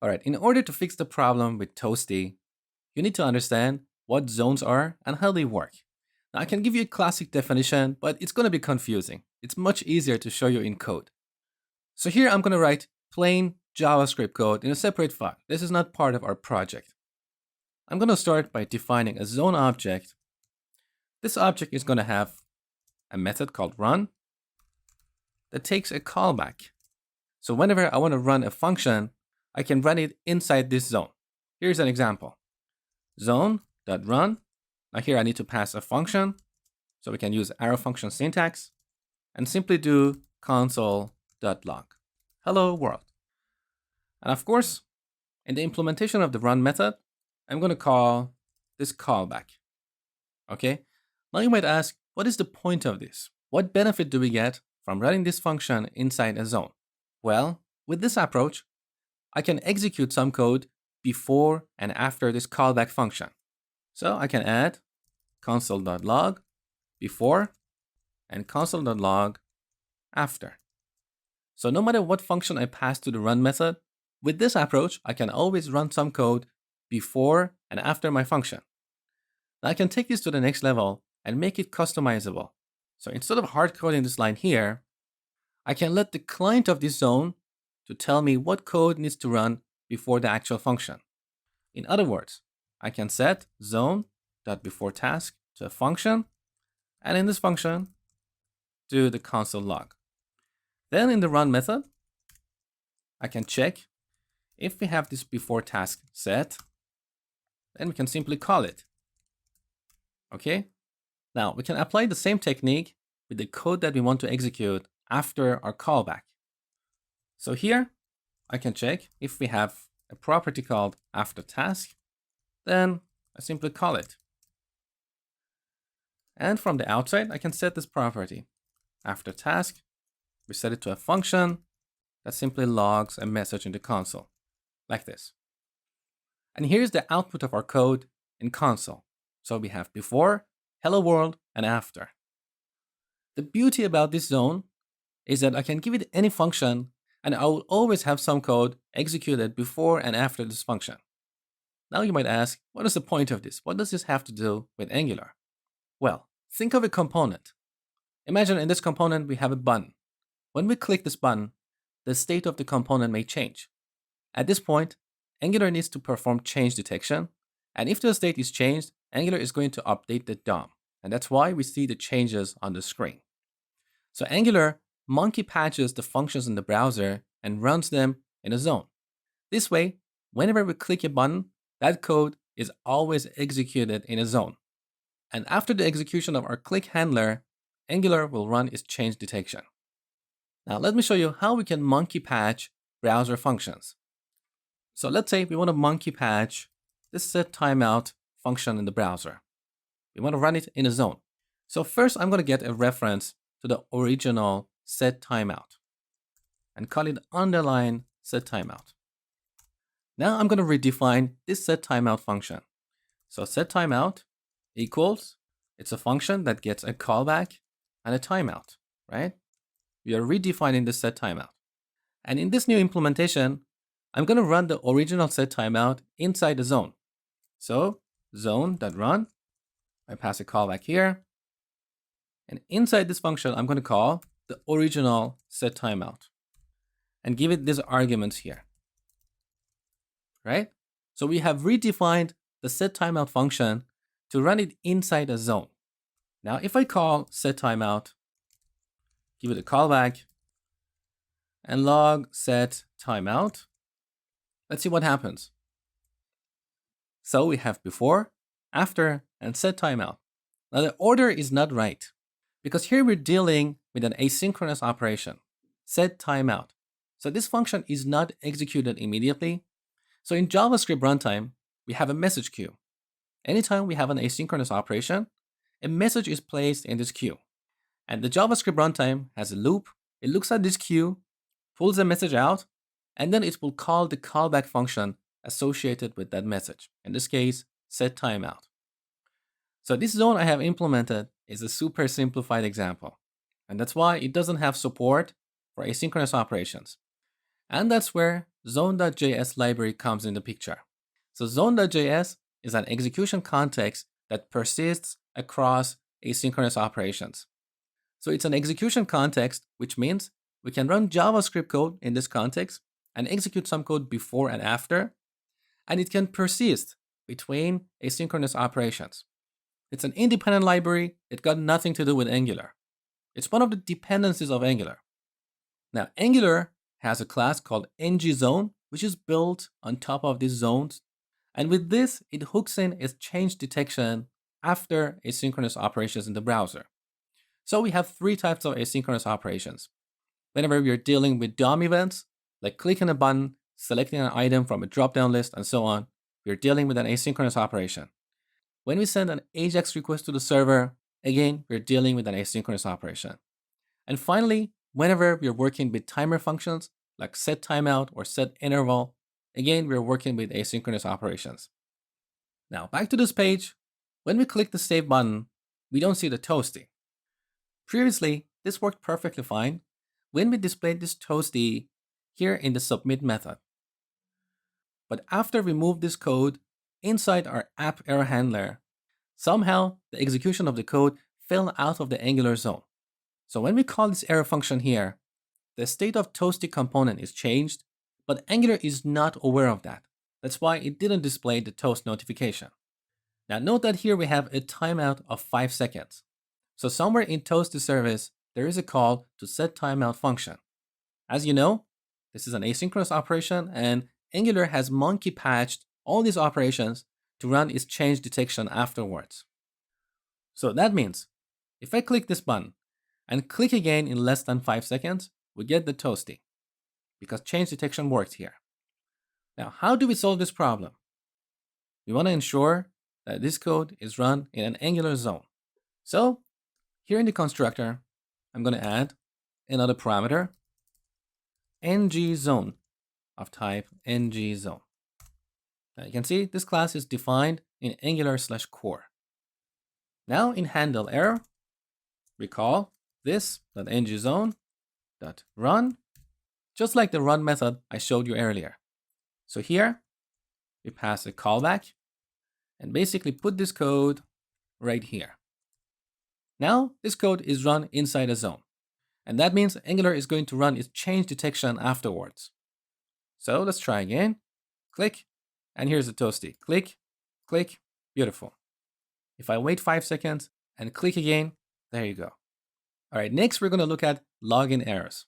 All right, in order to fix the problem with Toasty, you need to understand what zones are and how they work. Now, I can give you a classic definition, but it's going to be confusing. It's much easier to show you in code. So here I'm going to write plain JavaScript code in a separate file. This is not part of our project. I'm going to start by defining a zone object. This object is going to have a method called run that takes a callback. So whenever I want to run a function, I can run it inside this zone. Here's an example. Zone.run. Now here I need to pass a function. So we can use arrow function syntax and simply do console.log. Hello world. And of course, in the implementation of the run method, I'm going to call this callback. Okay. Now you might ask, what is the point of this? What benefit do we get from running this function inside a zone? Well, with this approach, I can execute some code before and after this callback function. So I can add console.log before and console.log after. So no matter what function I pass to the run method, with this approach, I can always run some code before and after my function. Now I can take this to the next level and make it customizable. So instead of hard coding this line here, I can let the client of this zone to tell me what code needs to run before the actual function. In other words, I can set zone.beforeTask to a function, and in this function, do the console log. Then in the run method, I can check if we have this before task set, then we can simply call it. Okay? Now we can apply the same technique with the code that we want to execute after our callback. So here, I can check if we have a property called after task, then I simply call it. And from the outside, I can set this property. After task, we set it to a function that simply logs a message in the console, like this. And here's the output of our code in console. So we have before, hello world, and after. The beauty about this zone is that I can give it any function and I will always have some code executed before and after this function. Now you might ask, what is the point of this? What does this have to do with Angular? Well, think of a component. Imagine in this component we have a button. When we click this button, the state of the component may change. At this point, Angular needs to perform change detection, and if the state is changed, Angular is going to update the DOM, and that's why we see the changes on the screen. So Angular monkey patches the functions in the browser and runs them in a zone. This way, whenever we click a button, that code is always executed in a zone. And after the execution of our click handler, Angular will run its change detection. Now let me show you how we can monkey patch browser functions. So let's say we want to monkey patch this set timeout function in the browser. We want to run it in a zone. So first I'm going to get a reference to the original set timeout and call it underline set timeout. Now I'm going to redefine this set timeout function. So set timeout equals, it's a function that gets a callback and a timeout, right? We are redefining the set timeout. And in this new implementation, I'm going to run the original set timeout inside the zone. So zone.run, I pass a callback here. And inside this function, I'm going to call the original set timeout and give it these arguments here, right? So we have redefined the set timeout function to run it inside a zone. Now, if I call set timeout, give it a callback, and log set timeout, let's see what happens. So we have before, after, and set timeout. Now the order is not right because here we're dealing with an asynchronous operation, set timeout. So this function is not executed immediately. So in JavaScript runtime, we have a message queue. Anytime we have an asynchronous operation, a message is placed in this queue. And the JavaScript runtime has a loop. It looks at this queue, pulls a message out, and then it will call the callback function associated with that message. In this case, set timeout. So this zone I have implemented is a super simplified example. And that's why it doesn't have support for asynchronous operations. And that's where zone.js library comes in the picture. So zone.js is an execution context that persists across asynchronous operations. So it's an execution context, which means we can run JavaScript code in this context and execute some code before and after, and it can persist between asynchronous operations. It's an independent library. It got nothing to do with Angular. It's one of the dependencies of Angular. Now, Angular has a class called ngZone, which is built on top of these zones. And with this, it hooks in its change detection after asynchronous operations in the browser. So we have three types of asynchronous operations. Whenever we are dealing with DOM events, like clicking a button, selecting an item from a drop-down list, and so on, we are dealing with an asynchronous operation. When we send an AJAX request to the server, again, we're dealing with an asynchronous operation. And finally, whenever we're working with timer functions, like set timeout or set interval, again, we're working with asynchronous operations. Now, back to this page. When we click the save button, we don't see the toasty. Previously, this worked perfectly fine when we displayed this toasty here in the submit method. But after we move this code inside our app error handler, somehow the execution of the code fell out of the Angular zone. So when we call this error function here, the state of toasty component is changed, but Angular is not aware of that. That's why it didn't display the toast notification. Now note that here we have a timeout of 5 seconds. So somewhere in toasty service, there is a call to set timeout function. As you know, this is an asynchronous operation, and Angular has monkey patched all these operations to run its change detection afterwards. So that means if I click this button and click again in less than 5 seconds, we get the toasty because change detection worked here. Now, how do we solve this problem? We want to ensure that this code is run in an Angular zone. So here in the constructor, I'm going to add another parameter, ngZone of type ngZone. Now you can see this class is defined in Angular/core. Now in handle error, we call this.ngZone.run, just like the run method I showed you earlier. So here we pass a callback and basically put this code right here. Now this code is run inside a zone. And that means Angular is going to run its change detection afterwards. So let's try again. Click, and here's the toasty. Click, click, beautiful. If I wait 5 seconds and click again, there you go. All right, next we're going to look at login errors.